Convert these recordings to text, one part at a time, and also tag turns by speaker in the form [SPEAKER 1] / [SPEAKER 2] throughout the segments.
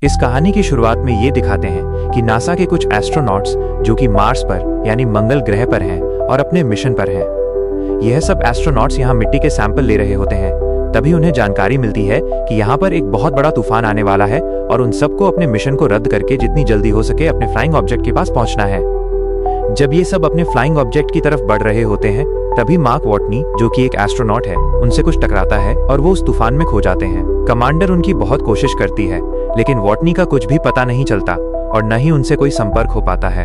[SPEAKER 1] इस कहानी की शुरुआत में ये दिखाते हैं कि नासा के कुछ एस्ट्रोनॉट्स जो कि मार्स पर यानी मंगल ग्रह पर हैं और अपने मिशन पर हैं। यह सब एस्ट्रोनॉट्स यहाँ मिट्टी के सैंपल ले रहे होते हैं। तभी उन्हें जानकारी मिलती है कि यहाँ पर एक बहुत बड़ा तूफान आने वाला है और उन सबको अपने मिशन को रद्द करके जितनी जल्दी हो सके अपने फ्लाइंग ऑब्जेक्ट के पास पहुंचना है। जब ये सब अपने फ्लाइंग ऑब्जेक्ट की तरफ बढ़ रहे होते हैं तभी मार्क वॉटनी जो कि एक एस्ट्रोनॉट है उनसे कुछ टकराता है और वो उस तूफान में खो जाते हैं। कमांडर उनकी बहुत कोशिश करती है लेकिन वॉटनी का कुछ भी पता नहीं चलता और न ही उनसे कोई संपर्क हो पाता है।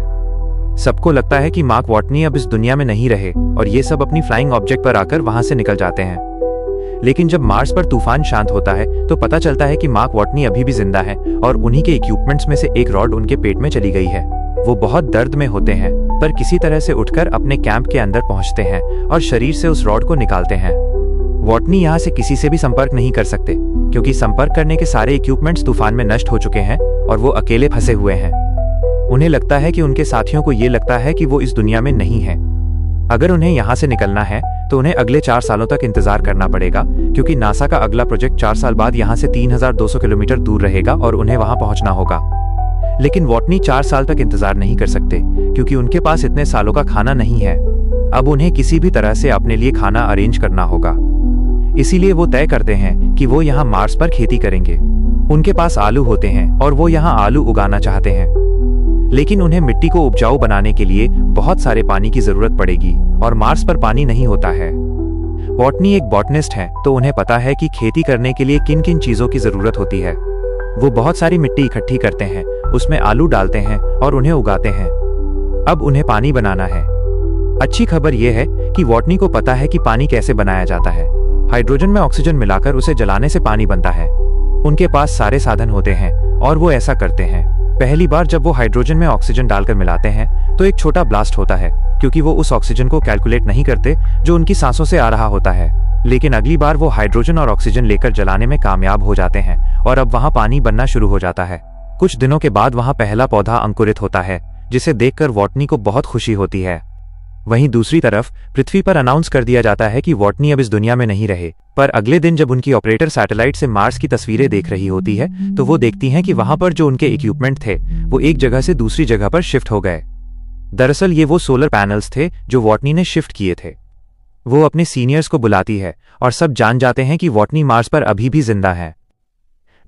[SPEAKER 1] सबको लगता है कि मार्क वॉटनी अब इस दुनिया में नहीं रहे और ये सब अपनी फ्लाइंग ऑब्जेक्ट पर आकर वहां से निकल जाते हैं। लेकिन जब मार्स पर तूफान शांत होता है तो पता चलता है कि मार्क वॉटनी अभी भी जिंदा है और उन्हीं के इक्विपमेंट्स में से एक रॉड उनके पेट में चली गई है। वो बहुत दर्द में होते हैं पर किसी तरह से उठकर अपने कैंप के अंदर पहुंचते हैं और शरीर से उस रॉड को निकालते हैं। वॉटनी यहाँ से किसी से भी संपर्क नहीं कर सकते क्योंकि संपर्क करने के सारे इक्विपमेंट्स तूफान में नष्ट हो चुके हैं और वो अकेले फंसे हुए हैं। उन्हें लगता है कि उनके साथियों को ये लगता है कि वो इस दुनिया में नहीं है। अगर उन्हें यहाँ से निकलना है तो उन्हें अगले 4 सालों तक इंतजार करना पड़ेगा क्योंकि नासा का अगला प्रोजेक्ट 4 साल बाद यहाँ से 3200 किलोमीटर दूर रहेगा और उन्हें वहां पहुंचना होगा। लेकिन वॉटनी 4 साल तक इंतजार नहीं कर सकते क्योंकि उनके पास इतने सालों का खाना नहीं है। अब उन्हें किसी भी तरह से अपने लिए खाना अरेंज करना होगा। इसीलिए वो तय करते हैं कि वो यहाँ मार्स पर खेती करेंगे। उनके पास आलू होते हैं और वो यहाँ आलू उगाना चाहते हैं, लेकिन उन्हें मिट्टी को उपजाऊ बनाने के लिए बहुत सारे पानी की जरूरत पड़ेगी और मार्स पर पानी नहीं होता है। वॉटनी एक बॉटनिस्ट है तो उन्हें पता है कि खेती करने के लिए किन किन चीजों की जरूरत होती है। वो बहुत सारी मिट्टी इकट्ठी करते हैं, उसमें आलू डालते हैं और उन्हें उगाते हैं। अब उन्हें पानी बनाना है। अच्छी खबर यह है कि वॉटनी को पता है कि पानी कैसे बनाया जाता है। हाइड्रोजन में ऑक्सीजन मिलाकर उसे जलाने से पानी बनता है। उनके पास सारे साधन होते हैं और वो ऐसा करते हैं। पहली बार जब वो हाइड्रोजन में ऑक्सीजन डालकर मिलाते हैं तो एक छोटा ब्लास्ट होता है क्योंकि वो उस ऑक्सीजन को कैलकुलेट नहीं करते जो उनकी सांसों से आ रहा होता है। लेकिन अगली बार वो हाइड्रोजन और ऑक्सीजन लेकर जलाने में कामयाब हो जाते हैं और अब वहां पानी बनना शुरू हो जाता है। कुछ दिनों के बाद वहां पहला पौधा अंकुरित होता है जिसे देखकर वॉटनी को बहुत खुशी होती है। वहीं दूसरी तरफ पृथ्वी पर अनाउंस कर दिया जाता है कि वॉटनी अब इस दुनिया में नहीं रहे। पर अगले दिन जब उनकी ऑपरेटर सैटेलाइट से मार्स की तस्वीरें देख रही होती है तो वो देखती हैं कि वहां पर जो उनके इक्विपमेंट थे वो एक जगह से दूसरी जगह पर शिफ्ट हो गए। दरअसल ये वो सोलर पैनल्स थे जो वॉटनी ने शिफ्ट किए थे। वो अपने सीनियर्स को बुलाती है और सब जान जाते हैं कि वॉटनी मार्स पर अभी भी जिंदा है।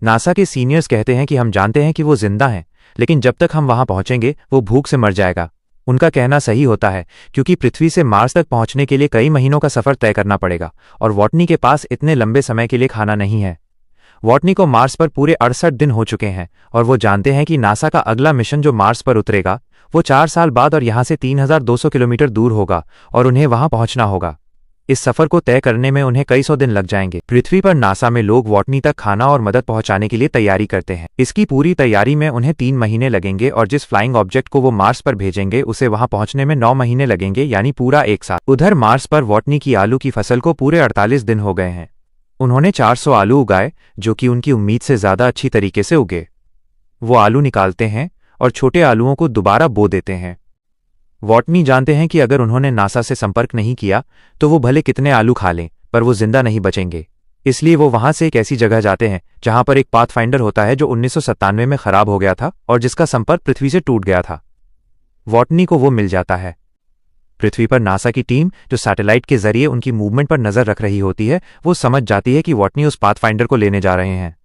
[SPEAKER 1] नासा के सीनियर्स कहते हैं कि हम जानते हैं कि वो जिंदा हैं, लेकिन जब तक हम वहां पहुंचेंगे वो भूख से मर जाएगा। उनका कहना सही होता है क्योंकि पृथ्वी से मार्स तक पहुंचने के लिए कई महीनों का सफर तय करना पड़ेगा और वॉटनी के पास इतने लंबे समय के लिए खाना नहीं है। वॉटनी को मार्स पर पूरे 68 दिन हो चुके हैं और वो जानते हैं कि नासा का अगला मिशन जो मार्स पर उतरेगा वो 4 साल बाद और यहाँ से 3200 किलोमीटर दूर होगा और उन्हें वहां पहुंचना होगा। इस सफर को तय करने में उन्हें कई सौ दिन लग जाएंगे। पृथ्वी पर नासा में लोग वॉटनी तक खाना और मदद पहुंचाने के लिए तैयारी करते हैं। इसकी पूरी तैयारी में उन्हें 3 महीने लगेंगे और जिस फ्लाइंग ऑब्जेक्ट को वो मार्स पर भेजेंगे उसे वहां पहुंचने में 9 महीने लगेंगे, यानी पूरा 1 साल। उधर मार्स पर वॉटनी की आलू की फसल को पूरे 48 दिन हो गए हैं। उन्होंने 400 आलू उगाए जो कि उनकी उम्मीद से ज्यादा अच्छी तरीके से उगे। वो आलू निकालते हैं और छोटे आलूओं को दोबारा बो देते हैं। वॉटनी जानते हैं कि अगर उन्होंने नासा से संपर्क नहीं किया तो वो भले कितने आलू खा लें पर वो जिंदा नहीं बचेंगे। इसलिए वो वहां से एक ऐसी जगह जाते हैं जहां पर एक पाथफाइंडर होता है जो 1997 में खराब हो गया था और जिसका संपर्क पृथ्वी से टूट गया था। वॉटनी को वो मिल जाता है। पृथ्वी पर नासा की टीम जो सैटेलाइट के जरिए उनकी मूवमेंट पर नजर रख रही होती है वो समझ जाती है कि वॉटनी उस पाथफाइंडर को लेने जा रहे हैं।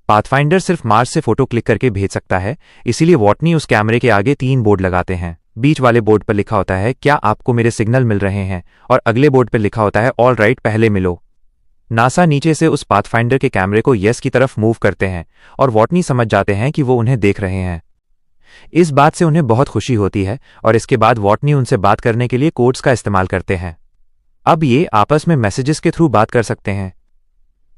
[SPEAKER 1] पाथफाइंडर सिर्फ मार्स से फोटो क्लिक करके भेज सकता है, इसीलिए वॉटनी उस कैमरे के आगे 3 बोर्ड लगाते हैं। बीच वाले बोर्ड पर लिखा होता है क्या आपको मेरे सिग्नल मिल रहे हैं और अगले बोर्ड पर लिखा होता है ऑल राइट, पहले मिलो। नासा नीचे से उस पाथफाइंडर के कैमरे को यस की तरफ मूव करते हैं और वॉटनी समझ जाते हैं कि वो उन्हें देख रहे हैं। इस बात से उन्हें बहुत खुशी होती है और इसके बाद वॉटनी उनसे बात करने के लिए कोड्स का इस्तेमाल करते हैं। अब ये आपस में मैसेजेस के थ्रू बात कर सकते हैं।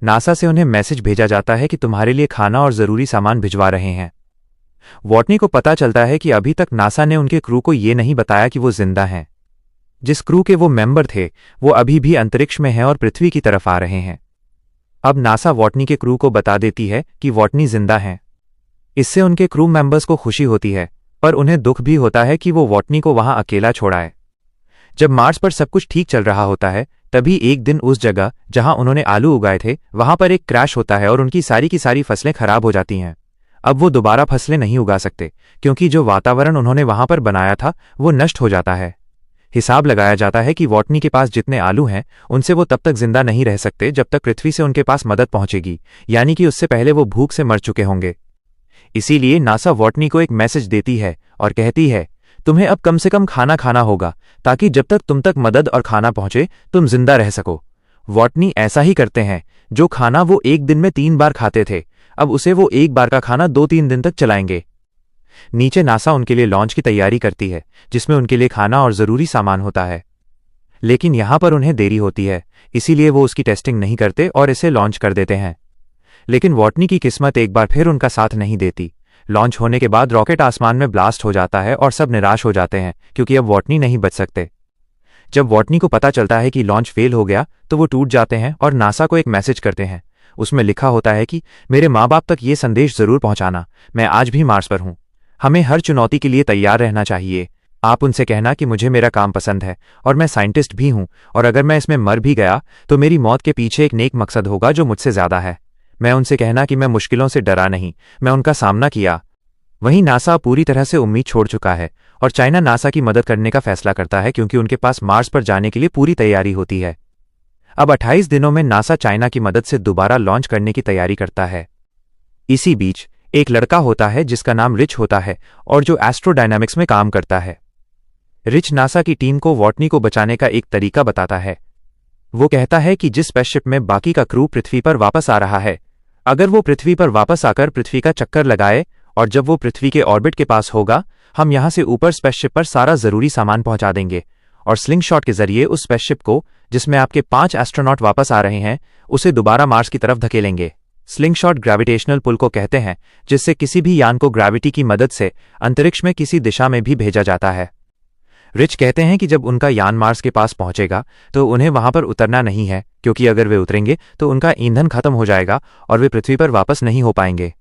[SPEAKER 1] नासा से उन्हें मैसेज भेजा जाता है कि तुम्हारे लिए खाना और जरूरी सामान भिजवा रहे हैं। वॉटनी को पता चलता है कि अभी तक नासा ने उनके क्रू को ये नहीं बताया कि वो जिंदा हैं। जिस क्रू के वो मेंबर थे वो अभी भी अंतरिक्ष में हैं और पृथ्वी की तरफ आ रहे हैं। अब नासा वॉटनी के क्रू को बता देती है कि वॉटनी जिंदा हैं। इससे उनके क्रू मेंबर्स को खुशी होती है पर उन्हें दुख भी होता है कि वो वॉटनी को वहां अकेला छोड़ाए। जब मार्स पर सब कुछ ठीक चल रहा होता है तभी एक दिन उस जगह जहां उन्होंने आलू उगाए थे वहां पर एक क्रैश होता है और उनकी सारी की सारी फसलें खराब हो जाती हैं। अब वो दोबारा फसलें नहीं उगा सकते, क्योंकि जो वातावरण उन्होंने वहां पर बनाया था वो नष्ट हो जाता है। हिसाब लगाया जाता है कि वॉटनी के पास जितने आलू हैं उनसे वो तब तक जिंदा नहीं रह सकते जब तक पृथ्वी से उनके पास मदद पहुंचेगी, यानी कि उससे पहले वो भूख से मर चुके होंगे। इसीलिए नासा वॉटनी को एक मैसेज देती है और कहती है, तुम्हें अब कम से कम खाना खाना होगा, ताकि जब तक तुम तक मदद और खाना पहुंचे तुम जिंदा रह सको। वॉटनी ऐसा ही करते हैं। जो खाना वो एक दिन में 3 बार खाते थे, अब उसे वो एक बार का खाना 2-3 दिन तक चलाएंगे। नीचे नासा उनके लिए लॉन्च की तैयारी करती है, जिसमें उनके लिए खाना और जरूरी सामान होता है। लेकिन यहां पर उन्हें देरी होती है, इसीलिए वो उसकी टेस्टिंग नहीं करते और इसे लॉन्च कर देते हैं। लेकिन वॉटनी की किस्मत एक बार फिर उनका साथ नहीं देती। लॉन्च होने के बाद रॉकेट आसमान में ब्लास्ट हो जाता है और सब निराश हो जाते हैं, क्योंकि अब वॉटनी नहीं बच सकते। जब वॉटनी को पता चलता है कि लॉन्च फेल हो गया तो वो टूट जाते हैं और नासा को एक मैसेज करते हैं। उसमें लिखा होता है कि मेरे माँ बाप तक ये संदेश जरूर पहुंचाना, मैं आज भी मार्स पर हूं। हमें हर चुनौती के लिए तैयार रहना चाहिए। आप उनसे कहना कि मुझे मेरा काम पसंद है और मैं साइंटिस्ट भी हूं, और अगर मैं इसमें मर भी गया तो मेरी मौत के पीछे एक नेक मकसद होगा जो मुझसे ज्यादा है। मैं उनसे कहना कि मैं मुश्किलों से डरा नहीं, मैं उनका सामना किया। वहीं नासा पूरी तरह से उम्मीद छोड़ चुका है और चाइना नासा की मदद करने का फैसला करता है, क्योंकि उनके पास मार्स पर जाने के लिए पूरी तैयारी होती है। अब 28 दिनों में नासा चाइना की मदद से दोबारा लॉन्च करने की तैयारी करता है। इसी बीच एक लड़का होता है जिसका नाम रिच होता है और जो एस्ट्रोडायनामिक्स में काम करता है। रिच नासा की टीम को वॉटनी को बचाने का एक तरीका बताता है। वो कहता है कि जिस स्पेसशिप में बाकी का क्रू पृथ्वी पर वापस आ रहा है, अगर वो पृथ्वी पर वापस आकर पृथ्वी का चक्कर लगाए और जब वो पृथ्वी के ऑर्बिट के पास होगा, हम यहां से ऊपर स्पेसशिप पर सारा जरूरी सामान पहुंचा देंगे और स्लिंग शॉट के जरिए उस स्पेसशिप को, जिसमें आपके 5 एस्ट्रोनॉट वापस आ रहे हैं, उसे दोबारा मार्स की तरफ धकेलेंगे। स्लिंग शॉट ग्रेविटेशनल पुल को कहते हैं, जिससे किसी भी यान को ग्रेविटी की मदद से अंतरिक्ष में किसी दिशा में भी भेजा जाता है। रिच कहते हैं कि जब उनका यान मार्स के पास पहुंचेगा तो उन्हें वहां पर उतरना नहीं है, क्योंकि अगर वे उतरेंगे तो उनका ईंधन खत्म हो जाएगा और वे पृथ्वी पर वापस नहीं हो पाएंगे।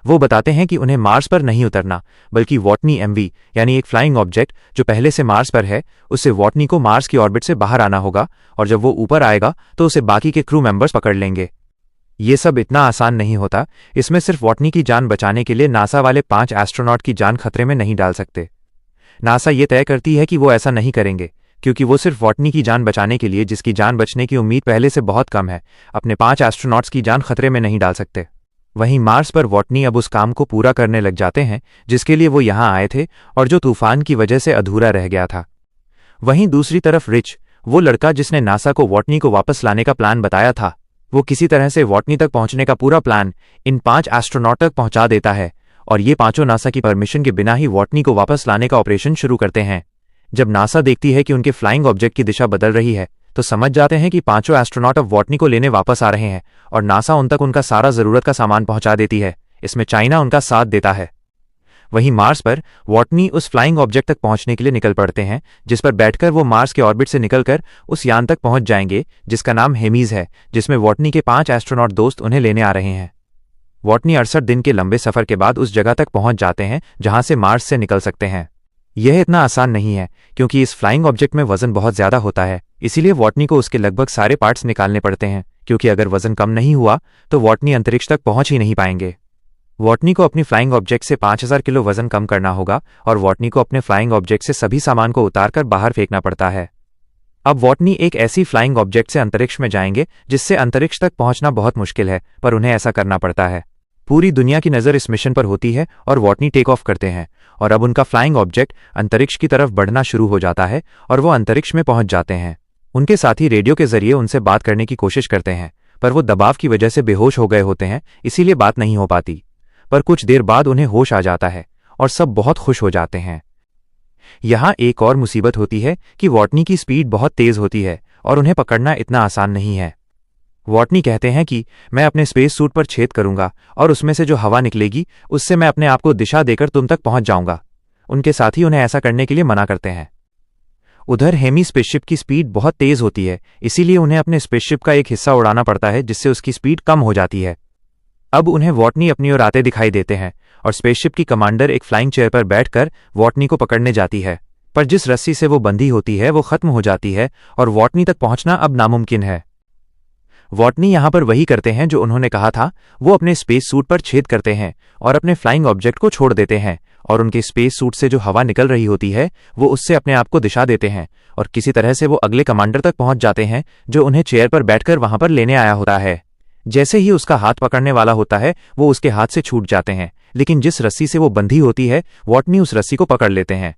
[SPEAKER 1] वो बताते हैं कि उन्हें मार्स पर नहीं उतरना, बल्कि वॉटनी एमवी यानी एक फ्लाइंग ऑब्जेक्ट जो पहले से मार्स पर है, उससे वॉटनी को मार्स की ऑर्बिट से बाहर आना होगा, और जब वो ऊपर आएगा तो उसे बाकी के क्रू मेंबर्स पकड़ लेंगे। ये सब इतना आसान नहीं होता। इसमें सिर्फ वॉटनी की जान बचाने के लिए नासा वाले 5 एस्ट्रोनॉट की जान खतरे में नहीं डाल सकते। नासा ये तय करती है कि वो ऐसा नहीं करेंगे, क्योंकि वो सिर्फ वॉटनी की जान बचाने के लिए, जिसकी जान बचने की उम्मीद पहले से बहुत कम है, अपने 5 एस्ट्रोनॉट्स की जान खतरे में नहीं डाल सकते। वहीं मार्स पर वॉटनी अब उस काम को पूरा करने लग जाते हैं जिसके लिए वो यहां आए थे और जो तूफान की वजह से अधूरा रह गया था। वहीं दूसरी तरफ रिच, वो लड़का जिसने नासा को वॉटनी को वापस लाने का प्लान बताया था, वो किसी तरह से वॉटनी तक पहुंचने का पूरा प्लान इन 5 एस्ट्रोनॉट तक पहुंचा देता है, और ये पांचों नासा की परमिशन के बिना ही वॉटनी को वापस लाने का ऑपरेशन शुरू करते हैं। जब नासा देखती है कि उनके फ्लाइंग ऑब्जेक्ट की दिशा बदल रही है, तो समझ जाते हैं कि पांचों एस्ट्रोनॉट अब वॉटनी को लेने वापस आ रहे हैं, और नासा उन तक उनका सारा जरूरत का सामान पहुंचा देती है। इसमें चाइना उनका साथ देता है। वहीं मार्स पर वॉटनी उस फ्लाइंग ऑब्जेक्ट तक पहुंचने के लिए निकल पड़ते हैं, जिस पर बैठकर वो मार्स के ऑर्बिट से निकलकर उस यान तक पहुंच जाएंगे जिसका नाम हेमीज है, जिसमें वॉटनी के 5 एस्ट्रोनॉट दोस्त उन्हें लेने आ रहे हैं। वॉटनी 68 दिन के लंबे सफर के बाद उस जगह तक पहुंच जाते हैं जहां से मार्स से निकल सकते हैं। यह इतना आसान नहीं है, क्योंकि इस फ्लाइंग ऑब्जेक्ट में वजन बहुत ज्यादा होता है, इसीलिए वॉटनी को उसके लगभग सारे पार्ट्स निकालने पड़ते हैं, क्योंकि अगर वजन कम नहीं हुआ तो वॉटनी अंतरिक्ष तक पहुंच ही नहीं पाएंगे। वॉटनी को अपनी फ्लाइंग ऑब्जेक्ट से 5000 किलो वजन कम करना होगा, और वॉटनी को अपने फ्लाइंग ऑब्जेक्ट से सभी सामान को उतारकर बाहर फेंकना पड़ता है। अब वॉटनी एक ऐसी फ्लाइंग ऑब्जेक्ट से अंतरिक्ष में जाएंगे जिससे अंतरिक्ष तक पहुंचना बहुत मुश्किल है, पर उन्हें ऐसा करना पड़ता है। पूरी दुनिया की नज़र इस मिशन पर होती है और वॉटनी टेक ऑफ करते हैं, और अब उनका फ्लाइंग ऑब्जेक्ट अंतरिक्ष की तरफ बढ़ना शुरू हो जाता है और वो अंतरिक्ष में पहुंच जाते हैं। उनके साथी रेडियो के जरिए उनसे बात करने की कोशिश करते हैं, पर वो दबाव की वजह से बेहोश हो गए होते हैं, इसीलिए बात नहीं हो पाती। पर कुछ देर बाद उन्हें होश आ जाता है और सब बहुत खुश हो जाते हैं। यहां एक और मुसीबत होती है कि वॉटनी की स्पीड बहुत तेज होती है और उन्हें पकड़ना इतना आसान नहीं है। वॉटनी कहते हैं कि मैं अपने स्पेस सूट पर छेद करूंगा और उसमें से जो हवा निकलेगी उससे मैं अपने आप को दिशा देकर तुम तक पहुंच जाऊंगा। उनके साथी उन्हें ऐसा करने के लिए मना करते हैं। उधर हेमी स्पेसशिप की स्पीड बहुत तेज होती है, इसीलिए उन्हें अपने स्पेसशिप का एक हिस्सा उड़ाना पड़ता है, जिससे उसकी स्पीड कम हो जाती है। अब उन्हें वॉटनी अपनी ओर आते दिखाई देते हैं और स्पेसशिप की कमांडर एक फ्लाइंग चेयर पर बैठकर वॉटनी को पकड़ने जाती है, पर जिस रस्सी से वो बंधी होती है वो खत्म हो जाती है और वॉटनी तक पहुंचना अब नामुमकिन है। वॉटनी यहाँ पर वही करते हैं जो उन्होंने कहा था। वो अपने स्पेस सूट पर छेद करते हैं और अपने फ्लाइंग ऑब्जेक्ट को छोड़ देते हैं, और उनके स्पेस सूट से जो हवा निकल रही होती है वो उससे अपने आप को दिशा देते हैं, और किसी तरह से वो अगले कमांडर तक पहुंच जाते हैं जो उन्हें चेयर पर बैठकर वहां पर लेने आया होता है। जैसे ही उसका हाथ पकड़ने वाला होता है वो उसके हाथ से छूट जाते हैं, लेकिन जिस रस्सी से वो बंधी होती है वॉटनी उस रस्सी को पकड़ लेते हैं।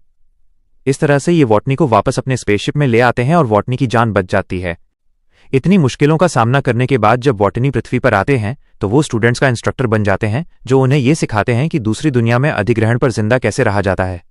[SPEAKER 1] इस तरह से ये वॉटनी को वापस अपने स्पेसशिप में ले आते हैं और वॉटनी की जान बच जाती है। इतनी मुश्किलों का सामना करने के बाद जब वॉटनी पृथ्वी पर आते हैं तो वो स्टूडेंट्स का इंस्ट्रक्टर बन जाते हैं, जो उन्हें ये सिखाते हैं कि दूसरी दुनिया में अधिग्रहण पर जिंदा कैसे रहा जाता है।